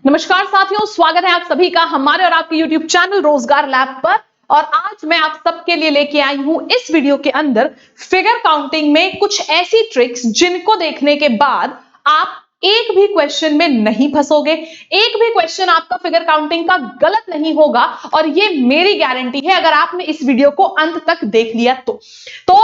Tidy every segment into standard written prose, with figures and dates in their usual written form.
नमस्कार साथियों, स्वागत है आप सभी का हमारे और आपके YouTube चैनल रोजगार लैब पर। और आज मैं आप सबके लिए लेके आई हूं इस वीडियो के अंदर फिगर काउंटिंग में कुछ ऐसी ट्रिक्स जिनको देखने के बाद आप एक भी क्वेश्चन में नहीं फंसोगे, एक भी क्वेश्चन आपका फिगर काउंटिंग का गलत नहीं होगा। और ये मेरी गारंटी है अगर आपने इस वीडियो को अंत तक देख लिया तो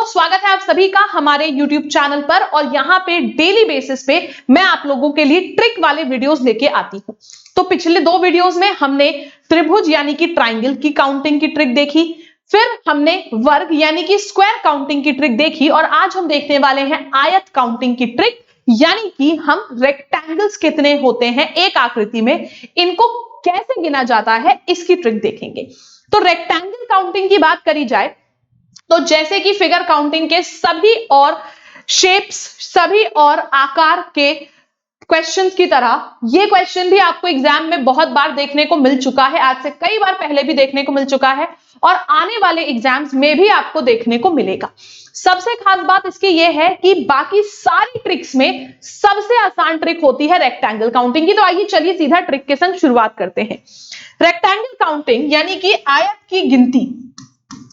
स्वागत है आप सभी का हमारे YouTube चैनल पर। और यहाँ पे डेली बेसिस पे मैं आप लोगों के लिए ट्रिक वाले वीडियोस लेके आती हूँ। तो पिछले दो वीडियोस में हमने त्रिभुज यानी कि ट्राइंगल की काउंटिंग की ट्रिक देखी, फिर हमने वर्ग यानी कि स्क्वायर काउंटिंग की ट्रिक देखी, और आज हम देखने वाले हैं आयत काउंटिंग की ट्रिक, यानी कि हम रेक्टेंगल्स कितने होते हैं एक आकृति में, इनको कैसे गिना जाता है इसकी ट्रिक देखेंगे। तो रेक्टेंगल काउंटिंग की बात करी जाए तो जैसे कि फिगर काउंटिंग के सभी और शेप्स, सभी और आकार के क्वेश्चंस की तरह ये क्वेश्चन भी आपको एग्जाम में बहुत बार देखने को मिल चुका है, आज से कई बार पहले भी देखने को मिल चुका है और आने वाले एग्जाम्स में भी आपको देखने को मिलेगा। सबसे खास बात इसकी यह है कि बाकी सारी ट्रिक्स में सबसे आसान ट्रिक होती है रेक्टेंगल काउंटिंग की। तो आइए चलिए सीधा ट्रिक के संग शुरुआत करते हैं। रेक्टेंगल काउंटिंग यानी कि आयत की गिनती,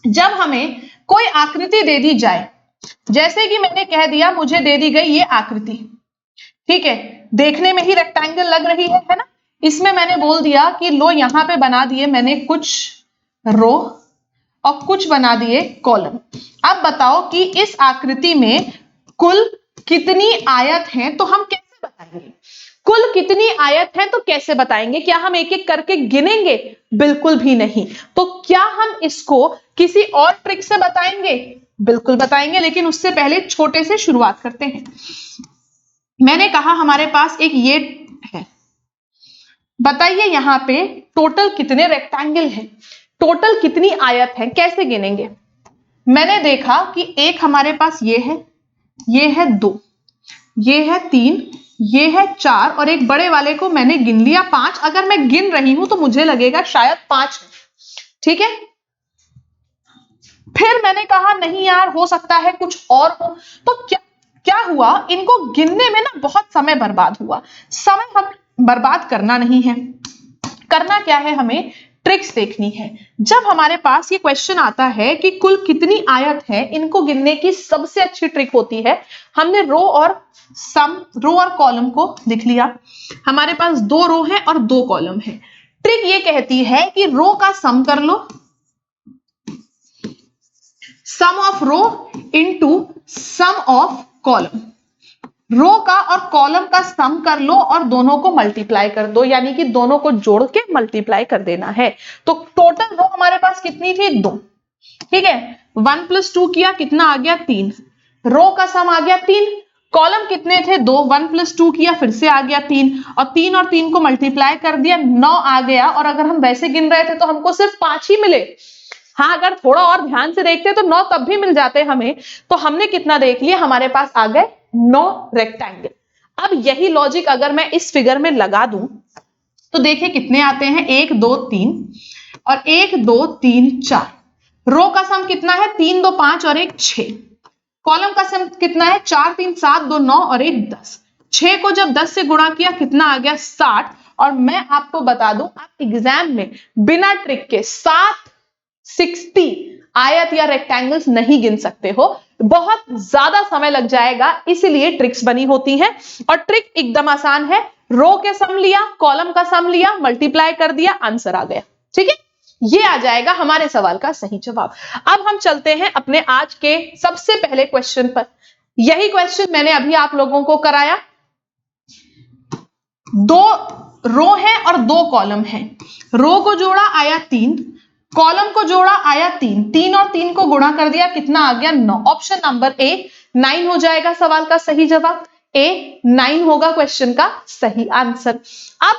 जब हमें कोई आकृति दे दी जाए, जैसे कि मैंने कह दिया मुझे दे दी गई ये आकृति, ठीक है, देखने में ही रेक्टेंगल लग रही है ना। इसमें मैंने बोल दिया कि लो यहां पे बना दिए मैंने कुछ रो और कुछ बना दिए कॉलम। अब बताओ कि इस आकृति में कुल कितनी आयत हैं, तो हम कैसे बताएंगे? कुल कितनी आयत हैं तो कैसे बताएंगे? क्या हम एक एक करके गिनेंगे? बिल्कुल भी नहीं। तो क्या हम इसको किसी और ट्रिक से बताएंगे? बिल्कुल बताएंगे, लेकिन उससे पहले छोटे से शुरुआत करते हैं। मैंने कहा हमारे पास एक ये है, बताइए यहां पे टोटल कितने रेक्टेंगल हैं, टोटल कितनी आयत है, कैसे गिनेंगे? मैंने देखा कि एक हमारे पास ये है 2, ये है 3, ये है 4 और एक बड़े वाले को मैंने गिन लिया 5। अगर मैं गिन रही हूं तो मुझे लगेगा शायद 5 है, ठीक है। फिर मैंने कहा नहीं यार, हो सकता है कुछ और हो। तो क्या हुआ, इनको गिनने में ना बहुत समय बर्बाद हुआ। समय हम बर्बाद करना नहीं है, करना क्या है, हमें ट्रिक्स देखनी है। जब हमारे पास ये क्वेश्चन आता है कि कुल कितनी आयत है, इनको गिनने की सबसे अच्छी ट्रिक होती है, हमने रो और कॉलम को लिख लिया। हमारे पास 2 रो है और 2 कॉलम है। ट्रिक ये कहती है कि रो का सम कर लो, sum of row into sum of column. Row का और कॉलम का सम कर लो और दोनों को मल्टीप्लाई कर दो, यानी कि दोनों को जोड़ के मल्टीप्लाई कर देना है। तो टोटल रो हमारे पास कितनी थी? 2, ठीक है। 1 + 2 किया, कितना आ गया? 3। रो का सम आ गया 3, कॉलम कितने थे? 2, 1 + 2 किया, फिर से आ गया 3 और 3 को मल्टीप्लाई कर दिया, 9 आ गया। और अगर हम वैसे गिन रहे थे तो हमको सिर्फ 5 ही मिले। हाँ, अगर थोड़ा और ध्यान से देखते तो 9 तब भी मिल जाते हमें। तो हमने कितना देख लिया, हमारे पास आ गए 9 रेक्टेंगल। अब यही लॉजिक अगर मैं इस फिगर में लगा दूं तो देखिए कितने आते हैं, 1 2 3 और 1 2 3 4। रो का सम कितना है? 3 2 5 और 1 6। कॉलम का सम कितना है? 4 3 7 2 9 और 1 10। 6 को जब 10 से गुणा किया कितना आ गया? 60। और मैं आपको बता दूं, आप एग्जाम में बिना ट्रिक के 60 आयत या रेक्टेंगल्स नहीं गिन सकते हो, बहुत ज्यादा समय लग जाएगा, इसलिए ट्रिक्स बनी होती हैं। और ट्रिक एकदम आसान है, रो के सम लिया, कॉलम का सम लिया, मल्टीप्लाई कर दिया, आंसर आ गया, ठीक है। ये आ जाएगा हमारे सवाल का सही जवाब। अब हम चलते हैं अपने आज के सबसे पहले क्वेश्चन पर। यही क्वेश्चन मैंने अभी आप लोगों को कराया। 2 रो है और 2 कॉलम है। रो को जोड़ा आया 3, कॉलम को जोड़ा आया 3, 3 और 3 को गुणा कर दिया, कितना आ गया? 9। ऑप्शन नंबर ए 9 हो जाएगा सवाल का सही जवाब। ए 9 होगा क्वेश्चन का सही आंसर। अब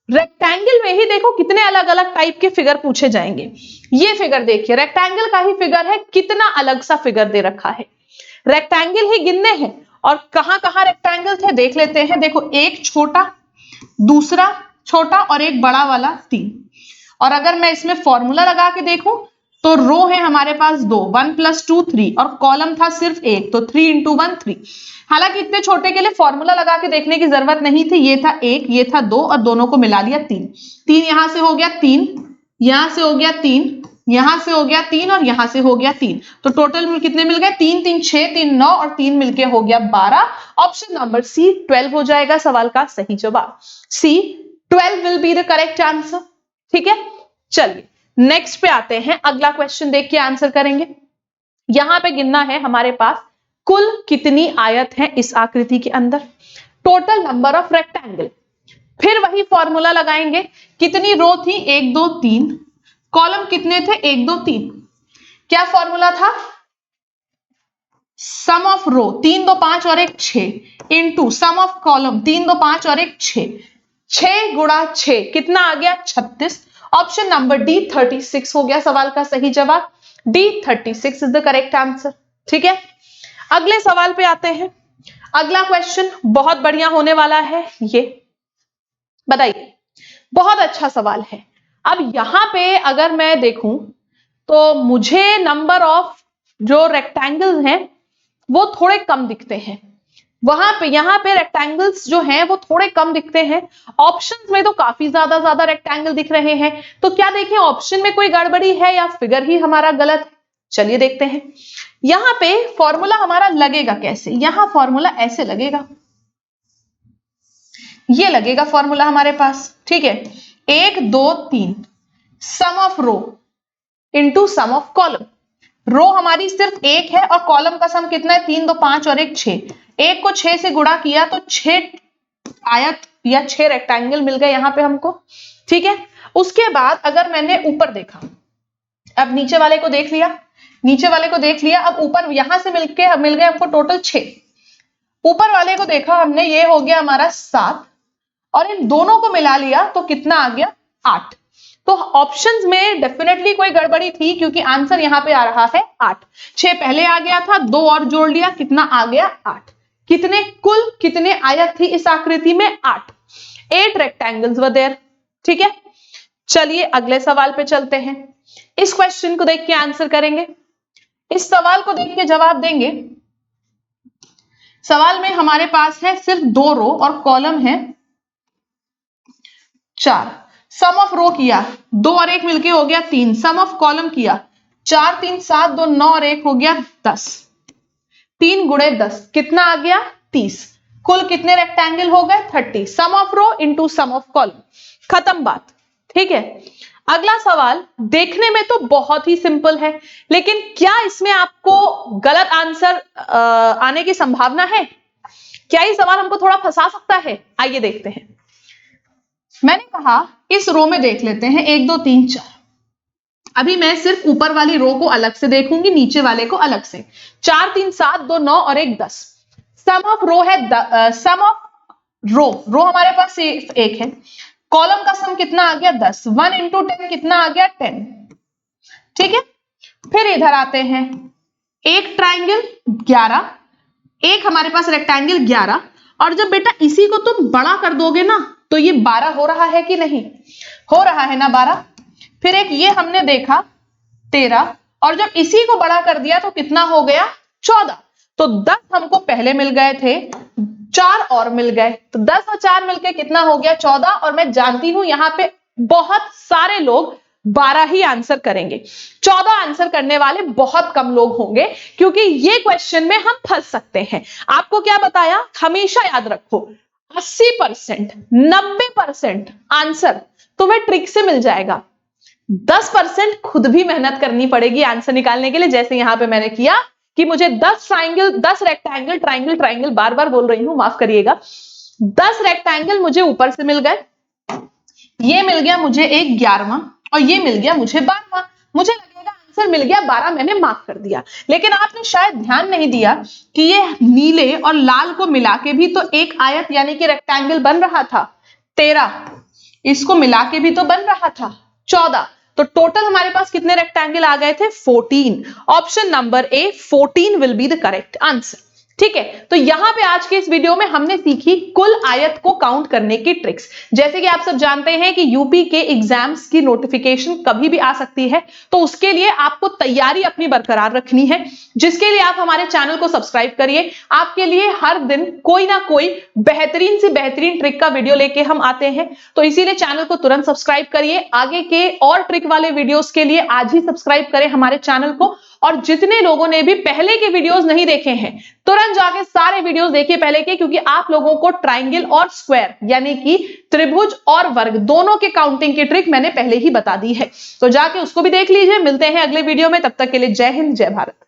रेक्टेंगल में ही देखो कितने अलग अलग टाइप के फिगर पूछे जाएंगे। ये फिगर देखिए, रेक्टेंगल का ही फिगर है, कितना अलग सा फिगर दे रखा है। रेक्टेंगल ही गिनने हैं और कहां कहां रेक्टेंगल थे देख लेते हैं। देखो, एक छोटा, दूसरा छोटा और एक बड़ा वाला 3। और अगर मैं इसमें फॉर्मूला लगा के देखूं तो रो है हमारे पास 2, 1 + 2 3, और कॉलम था सिर्फ 1, तो 3 × 1 3। हालांकि इतने छोटे के लिए फॉर्मूला लगा के देखने की जरूरत नहीं थी। ये था 1, ये था 2, और दोनों को मिला लिया 3। 3 यहां से हो गया 3, यहां से हो गया 3, यहां से हो गया 3, और यहां से हो गया 3। तो टोटल में कितने मिल गए? 3 3 6, 3 9, और 3 मिलके हो गया 12। ऑप्शन नंबर सी 12 हो जाएगा सवाल का सही जवाब। सी 12 will be the correct answer. ठीक है, चलिए नेक्स्ट पे आते हैं। अगला क्वेश्चन देख के आंसर करेंगे। यहां पे गिनना है हमारे पास कुल कितनी आयत है इस आकृति के अंदर, टोटल नंबर ऑफ रेक्टेंगल। फिर वही फॉर्मूला लगाएंगे। कितनी रो थी? 1 2 3। कॉलम कितने थे? 1 2 3। क्या फॉर्मूला था? सम ऑफ रो 3 2 5 और 1 6 इंटू सम ऑफ कॉलम 3 2 5 और 1 6। 6 गुणा 6 कितना आ गया? 36। ऑप्शन नंबर डी 36 हो गया सवाल का सही जवाब। D 36 is the correct answer. ठीक है, अगले सवाल पे आते हैं। अगला क्वेश्चन बहुत बढ़िया होने वाला है। ये बताइए, बहुत अच्छा सवाल है। अब यहां पे अगर मैं देखूं तो मुझे नंबर ऑफ जो रेक्टेंगल्स हैं वो थोड़े कम दिखते हैं। वहां पे यहां पे रेक्टेंगल्स जो हैं वो थोड़े कम दिखते हैं। ऑप्शंस में तो काफी ज्यादा रेक्टेंगल दिख रहे हैं। तो क्या देखें ऑप्शन में कोई गड़बड़ी है या फिगर ही हमारा गलत है? चलिए देखते हैं। यहां पे फॉर्मूला हमारा लगेगा कैसे? यहां फॉर्मूला ऐसे लगेगा, ये लगेगा फॉर्मूला हमारे पास। ठीक है, 1 2 3 sum of row into sum of column. Row हमारी सिर्फ 1 है और कॉलम का सम कितना है? 3 2 5 और 1 6। 1 को 6 से गुणा किया तो 6 आयत या 6 रेक्टेंगल मिल गए यहां पे हमको। ठीक है, उसके बाद अगर मैंने ऊपर देखा, अब नीचे वाले को देख लिया, नीचे वाले को देख लिया, अब ऊपर यहां से मिल गए हमको टोटल 6। ऊपर वाले को देखा हमने, ये हो गया हमारा 7, और इन दोनों को मिला लिया तो कितना आ गया? 8। तो ऑप्शंस में डेफिनेटली कोई गड़बड़ी थी क्योंकि आंसर यहां पे आ रहा है 8। 6 पहले आ गया था, 2 और जोड़ लिया, कितना आ गया? 8। कितने कुल कितने आयत थी इस आकृति में? 8। 8 रेक्टेंगल्स वर देयर। ठीक है, चलिए अगले सवाल पे चलते हैं। इस क्वेश्चन को देख के आंसर करेंगे। इस सवाल को देख के जवाब देंगे। सवाल में हमारे पास है सिर्फ 2 रो और कॉलम है 4। सम ऑफ रो किया, 2 और 1 मिलके हो गया 3। सम ऑफ कॉलम किया, 4 3 7, 2 9 और 1 हो गया 10। 3 गुणे 10 कितना आ गया? 30। कुल कितने रेक्टेंगल हो गए? 30। Sum of row into sum of column, खत्म बात। ठीक है, अगला सवाल देखने में तो बहुत ही सिंपल है, लेकिन क्या इसमें आपको गलत आंसर आने की संभावना है? क्या ये सवाल हमको थोड़ा फंसा सकता है? आइए देखते हैं। मैंने कहा इस रो में देख लेते हैं 1 2 3 4। अभी मैं सिर्फ ऊपर वाली रो को अलग से देखूंगी, नीचे वाले को अलग से। 4 3 7, 2 9 और 1 10। सम ऑफ रो है सम ऑफ रो हमारे पास सिर्फ 1 है। कॉलम का सम कितना आ गया? 10। 1 इंटू 10 कितना आ गया? 10। ठीक है, फिर इधर आते हैं। एक ट्राइंगल 11, एक हमारे पास रेक्टेंगल 11, और जब बेटा इसी को तुम बड़ा कर दोगे ना तो ये 12 हो रहा है कि नहीं? हो रहा है ना 12। फिर एक ये हमने देखा 13, और जब इसी को बड़ा कर दिया तो कितना हो गया? 14। तो 10 हमको पहले मिल गए थे, 4 और मिल गए, तो 10 और 4 मिलके कितना हो गया? 14। और मैं जानती हूं यहां पे बहुत सारे लोग 12 ही आंसर करेंगे। 14 आंसर करने वाले बहुत कम लोग होंगे, क्योंकि ये क्वेश्चन में हम फंस सकते हैं। आपको क्या बताया? हमेशा याद रखो 80% 90% आंसर तुम्हें ट्रिक से मिल जाएगा। 10% खुद भी मेहनत करनी पड़ेगी आंसर निकालने के लिए। जैसे यहां पे मैंने किया कि मुझे 10 रेक्टेंगल, ट्राइंगल बार बार बोल रही हूं, माफ करिएगा। 10 रेक्टेंगल मुझे ऊपर से मिल गए, ये मिल गया मुझे एक 11वां, और ये मिल गया मुझे 12वां। मुझे लगेगा आंसर मिल गया 12, मैंने मार्क कर दिया। लेकिन आपने शायद ध्यान नहीं दिया कि ये नीले और लाल को मिला के भी तो एक आयत यानी कि रेक्टेंगल बन रहा था। 13 इसको मिला के भी तो बन रहा था 14। तो टोटल हमारे पास कितने रेक्टेंगल आ गए थे? 14। Option number A 14 will be the correct answer. ठीक है, तो यहां पे आज के इस वीडियो में हमने सीखी कुल आयत को काउंट करने की ट्रिक्स। जैसे कि आप सब जानते हैं कि यूपी के एग्जाम्स की नोटिफिकेशन कभी भी आ सकती है, तो उसके लिए आपको तैयारी अपनी बरकरार रखनी है, जिसके लिए आप हमारे चैनल को सब्सक्राइब करिए। आपके लिए हर दिन कोई ना कोई बेहतरीन से बेहतरीन ट्रिक का वीडियो लेके हम आते हैं, तो इसीलिए चैनल को तुरंत सब्सक्राइब करिए। आगे के और ट्रिक वाले वीडियोस के लिए आज ही सब्सक्राइब करें हमारे चैनल को। और जितने लोगों ने भी पहले के वीडियोस नहीं देखे हैं, तुरंत जाके सारे वीडियोस देखिए पहले के, क्योंकि आप लोगों को ट्रायंगल और स्क्वायर यानी कि त्रिभुज और वर्ग दोनों के काउंटिंग की ट्रिक मैंने पहले ही बता दी है, तो जाके उसको भी देख लीजिए। मिलते हैं अगले वीडियो में, तब तक के लिए जय हिंद, जय भारत।